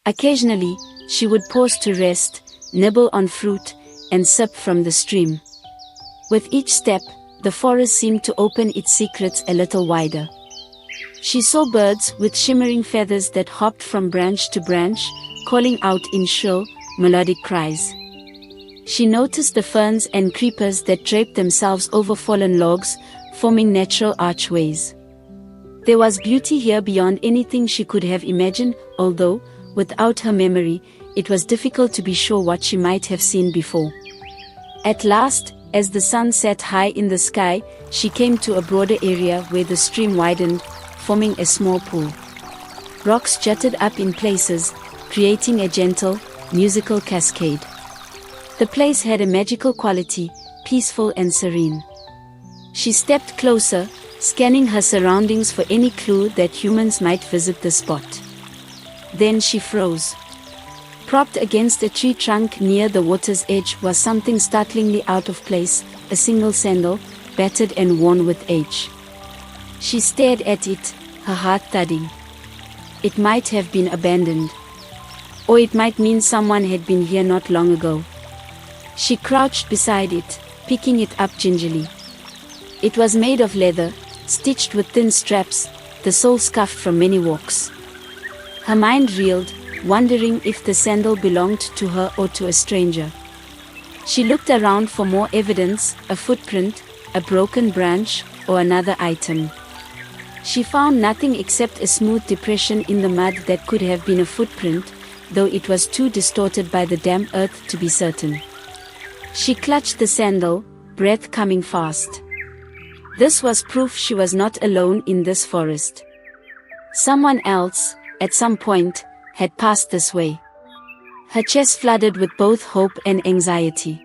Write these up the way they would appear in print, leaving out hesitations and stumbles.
Occasionally, she would pause to rest, nibble on fruit, and sip from the stream. With each step, the forest seemed to open its secrets a little wider. She saw birds with shimmering feathers that hopped from branch to branch, calling out in shrill, melodic cries. She noticed the ferns and creepers that draped themselves over fallen logs, forming natural archways. There was beauty here beyond anything she could have imagined, although, without her memory, it was difficult to be sure what she might have seen before. At last, as the sun set high in the sky, she came to a broader area where the stream widened, forming a small pool. Rocks jutted up in places, creating a gentle, musical cascade. The place had a magical quality, peaceful and serene. She stepped closer, scanning her surroundings for any clue that humans might visit the spot. Then she froze. Propped against a tree trunk near the water's edge was something startlingly out of place, a single sandal, battered and worn with age. She stared at it, her heart thudding. It might have been abandoned. Or it might mean someone had been here not long ago. She crouched beside it, picking it up gingerly. It was made of leather, stitched with thin straps, the sole scuffed from many walks. Her mind reeled, wondering if the sandal belonged to her or to a stranger. She looked around for more evidence, a footprint, a broken branch, or another item. She found nothing except a smooth depression in the mud that could have been a footprint, though it was too distorted by the damp earth to be certain. She clutched the sandal, breath coming fast. This was proof she was not alone in this forest. Someone else, at some point, had passed this way. Her chest flooded with both hope and anxiety.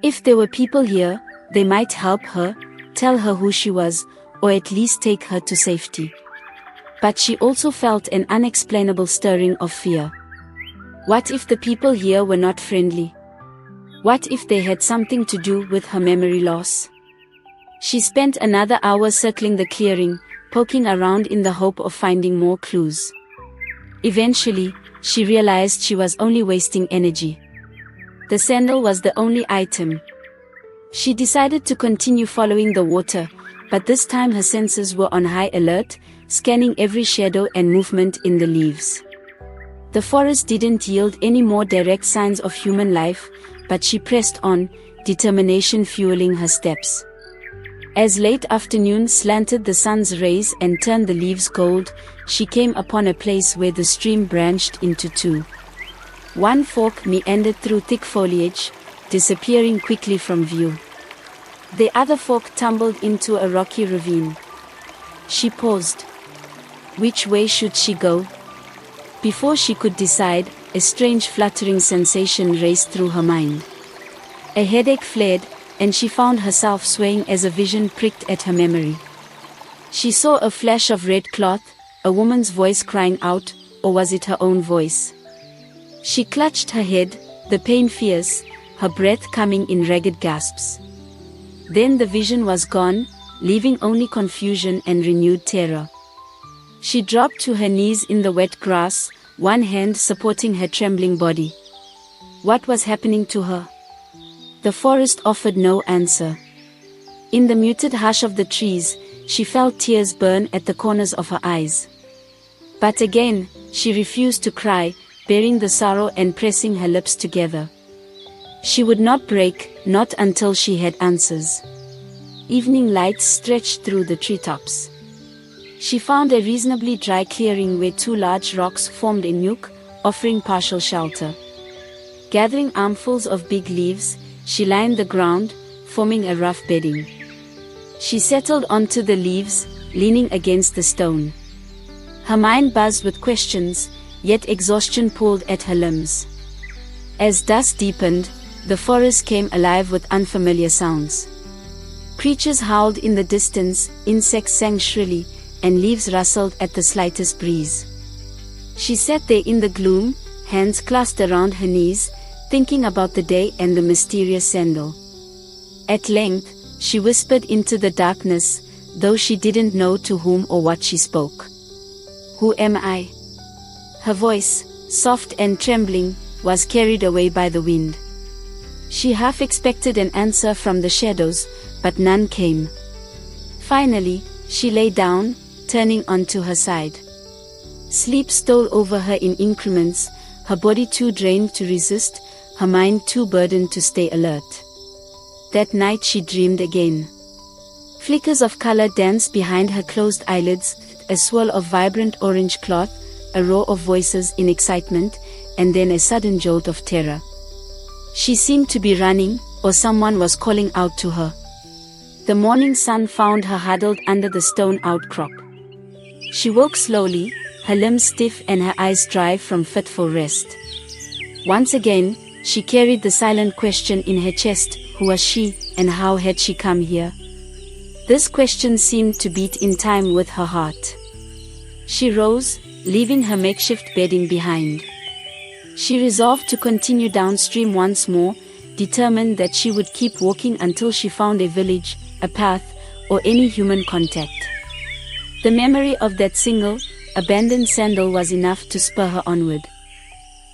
If there were people here, they might help her, tell her who she was, or at least take her to safety. But she also felt an unexplainable stirring of fear. What if the people here were not friendly? What if they had something to do with her memory loss? She spent another hour circling the clearing, poking around in the hope of finding more clues. Eventually, she realized she was only wasting energy. The sandal was the only item. She decided to continue following the water, but this time her senses were on high alert, scanning every shadow and movement in the leaves. The forest didn't yield any more direct signs of human life, but she pressed on, determination fueling her steps. As late afternoon slanted the sun's rays and turned the leaves gold, she came upon a place where the stream branched into two. One fork meandered through thick foliage, disappearing quickly from view. The other fork tumbled into a rocky ravine. She paused. Which way should she go? Before she could decide, a strange fluttering sensation raced through her mind. A headache flared, and she found herself swaying as a vision pricked at her memory. She saw a flash of red cloth, a woman's voice crying out, or was it her own voice? She clutched her head, the pain fierce, her breath coming in ragged gasps. Then the vision was gone, leaving only confusion and renewed terror. She dropped to her knees in the wet grass, one hand supporting her trembling body. What was happening to her? The forest offered no answer. In the muted hush of the trees, she felt tears burn at the corners of her eyes. But again, she refused to cry, bearing the sorrow and pressing her lips together. She would not break, not until she had answers. Evening light stretched through the treetops. She found a reasonably dry clearing where two large rocks formed a nook, offering partial shelter. Gathering armfuls of big leaves, she lined the ground, forming a rough bedding. She settled onto the leaves, leaning against the stone. Her mind buzzed with questions, yet exhaustion pulled at her limbs. As dusk deepened, the forest came alive with unfamiliar sounds. Creatures howled in the distance, insects sang shrilly, and leaves rustled at the slightest breeze. She sat there in the gloom, hands clasped around her knees, thinking about the day and the mysterious sandal. At length, she whispered into the darkness, though she didn't know to whom or what she spoke. "Who am I?" Her voice, soft and trembling, was carried away by the wind. She half expected an answer from the shadows, but none came. Finally, she lay down, turning onto her side. Sleep stole over her in increments, her body too drained to resist, her mind too burdened to stay alert. That night she dreamed again. Flickers of color danced behind her closed eyelids, a swirl of vibrant orange cloth, a roar of voices in excitement, and then a sudden jolt of terror. She seemed to be running, or someone was calling out to her. The morning sun found her huddled under the stone outcrop. She woke slowly, her limbs stiff and her eyes dry from fitful rest. Once again, she carried the silent question in her chest: who was she, and how had she come here? This question seemed to beat in time with her heart. She rose, leaving her makeshift bedding behind. She resolved to continue downstream once more, determined that she would keep walking until she found a village, a path, or any human contact. The memory of that single, abandoned sandal was enough to spur her onward.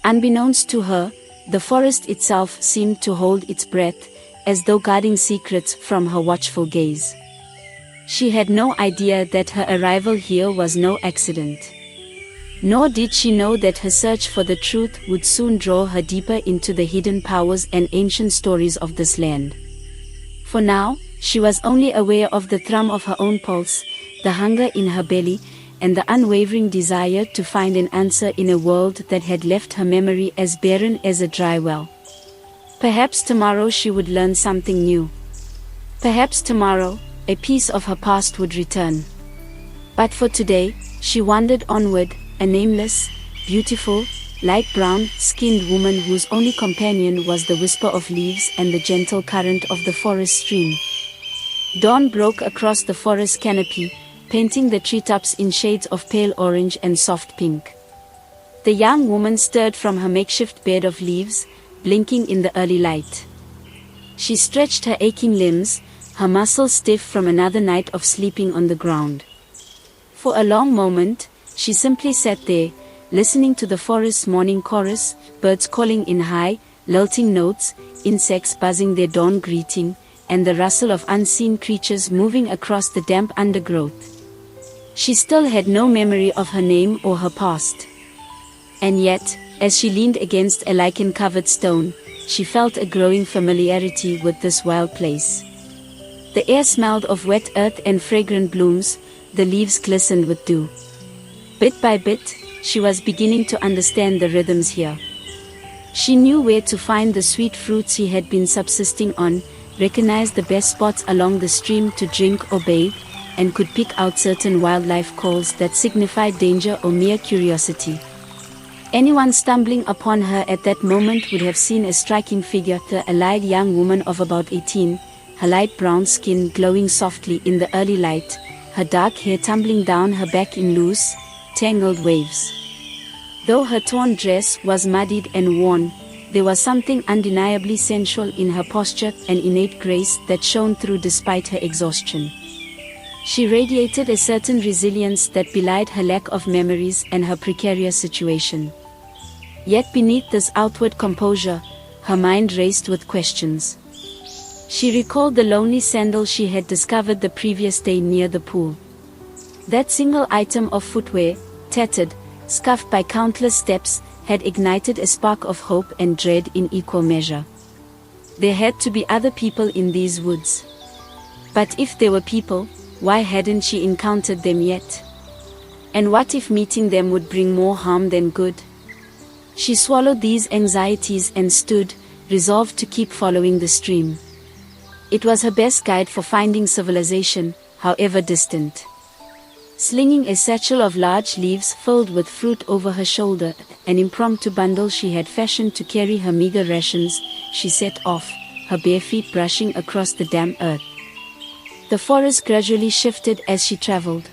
Unbeknownst to her, the forest itself seemed to hold its breath, as though guarding secrets from her watchful gaze. She had no idea that her arrival here was no accident. Nor did she know that her search for the truth would soon draw her deeper into the hidden powers and ancient stories of this land. For now, she was only aware of the thrum of her own pulse, the hunger in her belly, and the unwavering desire to find an answer in a world that had left her memory as barren as a dry well. Perhaps tomorrow she would learn something new. Perhaps tomorrow, a piece of her past would return. But for today, she wandered onward, a nameless, beautiful, light brown-skinned woman whose only companion was the whisper of leaves and the gentle current of the forest stream. Dawn broke across the forest canopy, painting the treetops in shades of pale orange and soft pink. The young woman stirred from her makeshift bed of leaves, blinking in the early light. She stretched her aching limbs, her muscles stiff from another night of sleeping on the ground. For a long moment, she simply sat there, listening to the forest's morning chorus, birds calling in high, lilting notes, insects buzzing their dawn greeting, and the rustle of unseen creatures moving across the damp undergrowth. She still had no memory of her name or her past. And yet, as she leaned against a lichen-covered stone, she felt a growing familiarity with this wild place. The air smelled of wet earth and fragrant blooms, the leaves glistened with dew. Bit by bit, she was beginning to understand the rhythms here. She knew where to find the sweet fruits she had been subsisting on, recognized the best spots along the stream to drink or bathe, and could pick out certain wildlife calls that signified danger or mere curiosity. Anyone stumbling upon her at that moment would have seen a striking figure, a lithe young woman of about 18, her light brown skin glowing softly in the early light, her dark hair tumbling down her back in loose, tangled waves. Though her torn dress was muddied and worn, there was something undeniably sensual in her posture, an innate grace that shone through despite her exhaustion. She radiated a certain resilience that belied her lack of memories and her precarious situation. Yet beneath this outward composure, her mind raced with questions. She recalled the lonely sandal she had discovered the previous day near the pool. That single item of footwear, tattered, scuffed by countless steps, had ignited a spark of hope and dread in equal measure. There had to be other people in these woods. But if there were people, why hadn't she encountered them yet? And what if meeting them would bring more harm than good? She swallowed these anxieties and stood, resolved to keep following the stream. It was her best guide for finding civilization, however distant. Slinging a satchel of large leaves filled with fruit over her shoulder, an impromptu bundle she had fashioned to carry her meager rations, she set off, her bare feet brushing across the damp earth. The forest gradually shifted as she traveled.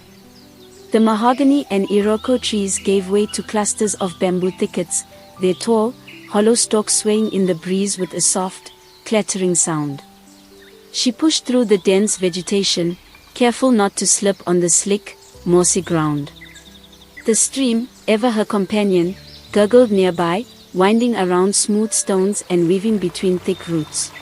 The mahogany and iroko trees gave way to clusters of bamboo thickets, their tall, hollow stalks swaying in the breeze with a soft, clattering sound. She pushed through the dense vegetation, careful not to slip on the slick, mossy ground. The stream, ever her companion, gurgled nearby, winding around smooth stones and weaving between thick roots.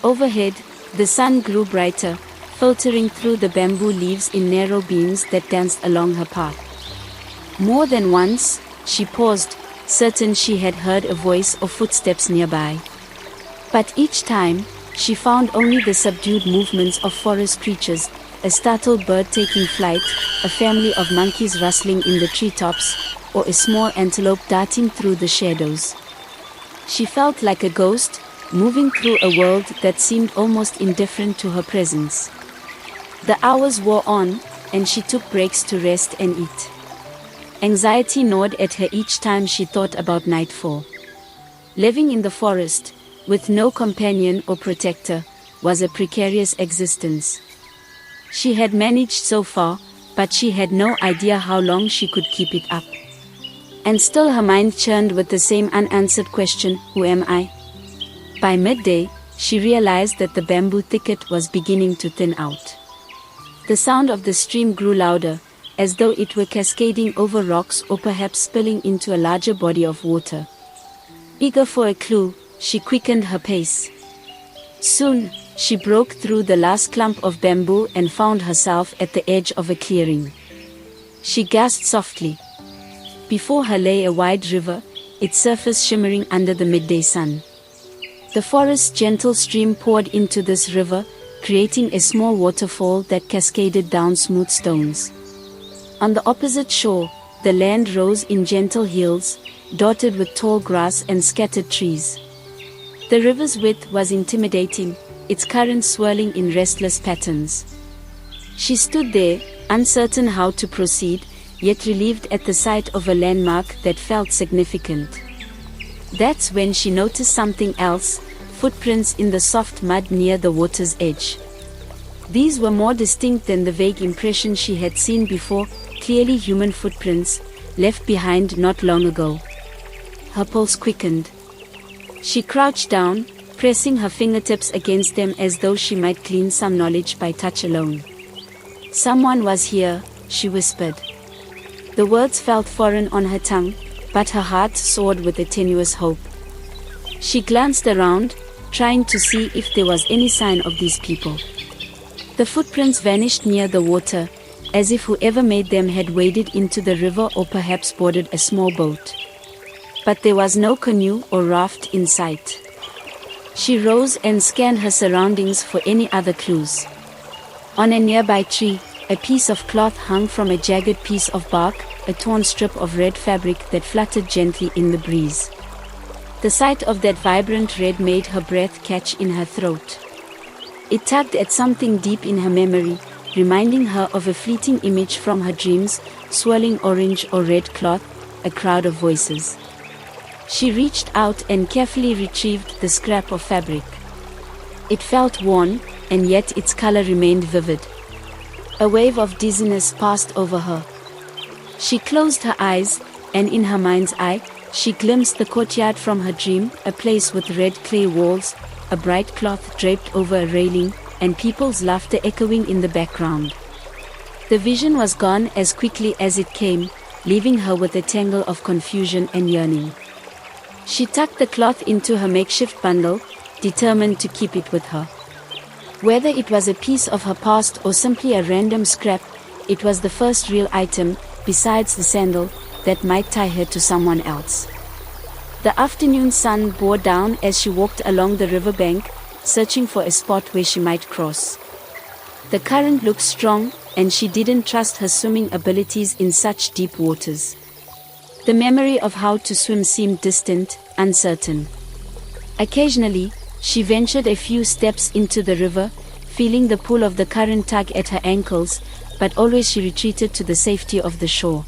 Overhead, the sun grew brighter, filtering through the bamboo leaves in narrow beams that danced along her path. More than once, she paused, certain she had heard a voice or footsteps nearby. But each time, she found only the subdued movements of forest creatures, a startled bird taking flight, a family of monkeys rustling in the treetops, or a small antelope darting through the shadows. She felt like a ghost, moving through a world that seemed almost indifferent to her presence. The hours wore on, and she took breaks to rest and eat. Anxiety gnawed at her each time she thought about nightfall. Living in the forest, with no companion or protector, was a precarious existence. She had managed so far, but she had no idea how long she could keep it up. And still her mind churned with the same unanswered question, who am I? By midday, she realized that the bamboo thicket was beginning to thin out. The sound of the stream grew louder, as though it were cascading over rocks or perhaps spilling into a larger body of water. Eager for a clue, she quickened her pace. Soon, she broke through the last clump of bamboo and found herself at the edge of a clearing. She gasped softly. Before her lay a wide river, its surface shimmering under the midday sun. The forest's gentle stream poured into this river, creating a small waterfall that cascaded down smooth stones. On the opposite shore, the land rose in gentle hills, dotted with tall grass and scattered trees. The river's width was intimidating, its current swirling in restless patterns. She stood there, uncertain how to proceed, yet relieved at the sight of a landmark that felt significant. That's when she noticed something else, footprints in the soft mud near the water's edge. These were more distinct than the vague impression she had seen before, clearly human footprints, left behind not long ago. Her pulse quickened. She crouched down, pressing her fingertips against them as though she might glean some knowledge by touch alone. Someone was here, she whispered. The words felt foreign on her tongue, but her heart soared with a tenuous hope. She glanced around, trying to see if there was any sign of these people. The footprints vanished near the water, as if whoever made them had waded into the river or perhaps boarded a small boat. But there was no canoe or raft in sight. She rose and scanned her surroundings for any other clues. On a nearby tree, a piece of cloth hung from a jagged piece of bark, a torn strip of red fabric that fluttered gently in the breeze. The sight of that vibrant red made her breath catch in her throat. It tugged at something deep in her memory, reminding her of a fleeting image from her dreams, swirling orange or red cloth, a crowd of voices. She reached out and carefully retrieved the scrap of fabric. It felt worn, and yet its color remained vivid. A wave of dizziness passed over her. She closed her eyes, and in her mind's eye, she glimpsed the courtyard from her dream, a place with red clay walls, a bright cloth draped over a railing, and people's laughter echoing in the background. The vision was gone as quickly as it came, leaving her with a tangle of confusion and yearning. She tucked the cloth into her makeshift bundle, determined to keep it with her. Whether it was a piece of her past or simply a random scrap, it was the first real item, besides the sandal, that might tie her to someone else. The afternoon sun bore down as she walked along the riverbank, searching for a spot where she might cross. The current looked strong, and she didn't trust her swimming abilities in such deep waters. The memory of how to swim seemed distant, uncertain. Occasionally, she ventured a few steps into the river, feeling the pull of the current tug at her ankles, but always she retreated to the safety of the shore.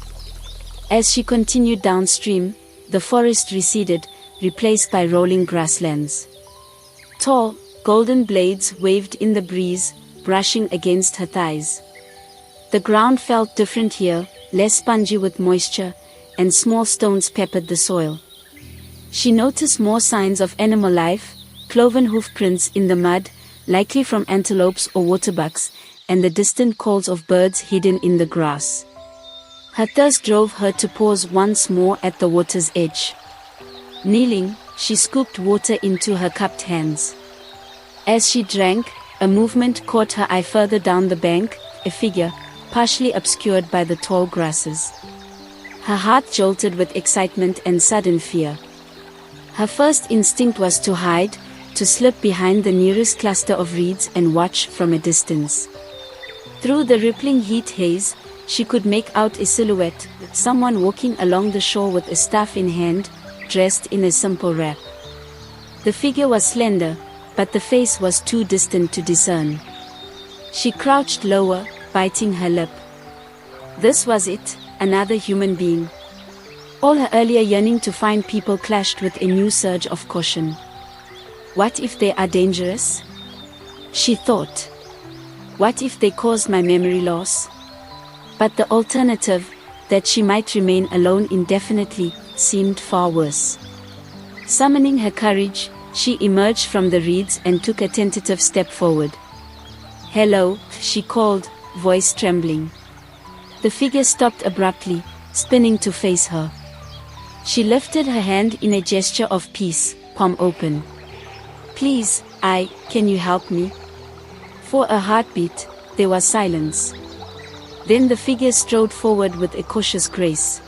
As she continued downstream, the forest receded, replaced by rolling grasslands. Tall, golden blades waved in the breeze, brushing against her thighs. The ground felt different here, less spongy with moisture, and small stones peppered the soil. She noticed more signs of animal life, cloven hoof prints in the mud, likely from antelopes or waterbucks, and the distant calls of birds hidden in the grass. Her thirst drove her to pause once more at the water's edge. Kneeling, she scooped water into her cupped hands. As she drank, a movement caught her eye further down the bank, a figure, partially obscured by the tall grasses. Her heart jolted with excitement and sudden fear. Her first instinct was to hide, to slip behind the nearest cluster of reeds and watch from a distance. Through the rippling heat haze, she could make out a silhouette, someone walking along the shore with a staff in hand, dressed in a simple wrap. The figure was slender, but the face was too distant to discern. She crouched lower, biting her lip. This was it, another human being. All her earlier yearning to find people clashed with a new surge of caution. What if they are dangerous? She thought. What if they caused my memory loss? But the alternative, that she might remain alone indefinitely, seemed far worse. Summoning her courage, she emerged from the reeds and took a tentative step forward. "Hello," she called, voice trembling. The figure stopped abruptly, spinning to face her. She lifted her hand in a gesture of peace, palm open. "Please, can you help me?" For a heartbeat, there was silence. Then the figure strode forward with a cautious grace.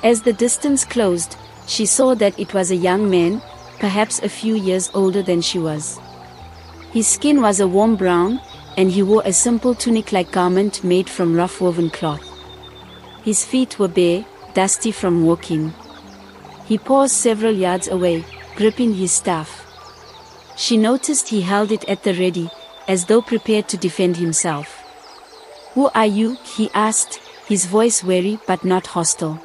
As the distance closed, she saw that it was a young man, perhaps a few years older than she was. His skin was a warm brown, and he wore a simple tunic-like garment made from rough-woven cloth. His feet were bare, dusty from walking. He paused several yards away, gripping his staff. She noticed he held it at the ready, as though prepared to defend himself. "Who are you?" he asked, his voice wary but not hostile.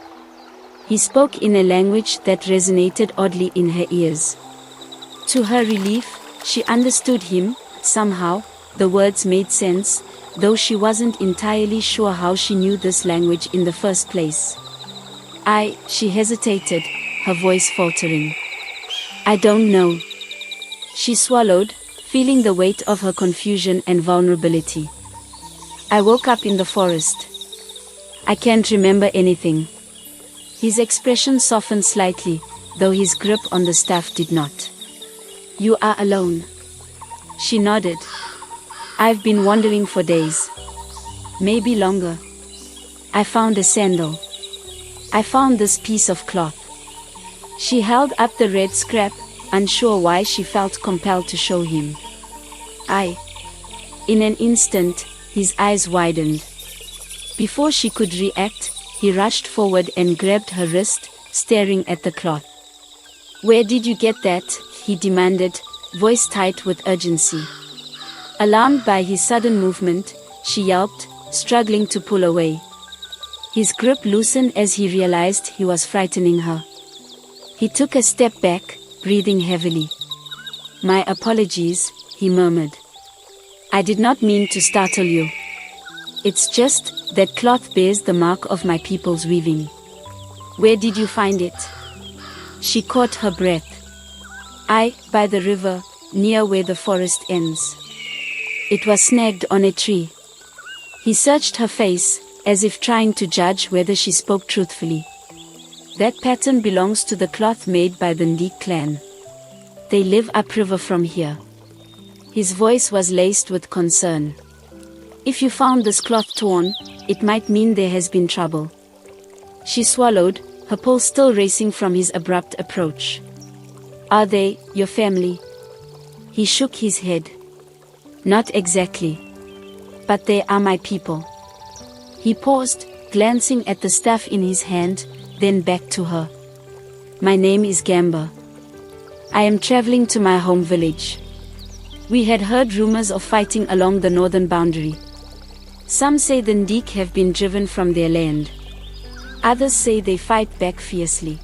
He spoke in a language that resonated oddly in her ears. To her relief, she understood him, somehow. The words made sense, though she wasn't entirely sure how she knew this language in the first place. She hesitated, her voice faltering. "I don't know." She swallowed, feeling the weight of her confusion and vulnerability. "I woke up in the forest. I can't remember anything." His expression softened slightly, though his grip on the staff did not. "You are alone?" She nodded. "I've been wandering for days. Maybe longer. I found a sandal. I found this piece of cloth." She held up the red scrap, unsure why she felt compelled to show him. In an instant, his eyes widened. Before she could react, he rushed forward and grabbed her wrist, staring at the cloth. "Where did you get that?" he demanded, voice tight with urgency. Alarmed by his sudden movement, she yelped, struggling to pull away. His grip loosened as he realized he was frightening her. He took a step back, breathing heavily. "My apologies," he murmured. "I did not mean to startle you. It's just, that cloth bears the mark of my people's weaving." "Where did you find it?" She caught her breath. "By the river, near where the forest ends." It was snagged on a tree. He searched her face, as if trying to judge whether she spoke truthfully. "That pattern belongs to the cloth made by the Ndik clan. They live upriver from here." His voice was laced with concern. "If you found this cloth torn, it might mean there has been trouble." She swallowed, her pulse still racing from his abrupt approach. "Are they your family?" He shook his head. "Not exactly. But they are my people." He paused, glancing at the staff in his hand, then back to her. "My name is Gamber. I am traveling to my home village. We had heard rumors of fighting along the northern boundary. Some say the Ndik have been driven from their land. Others say they fight back fiercely.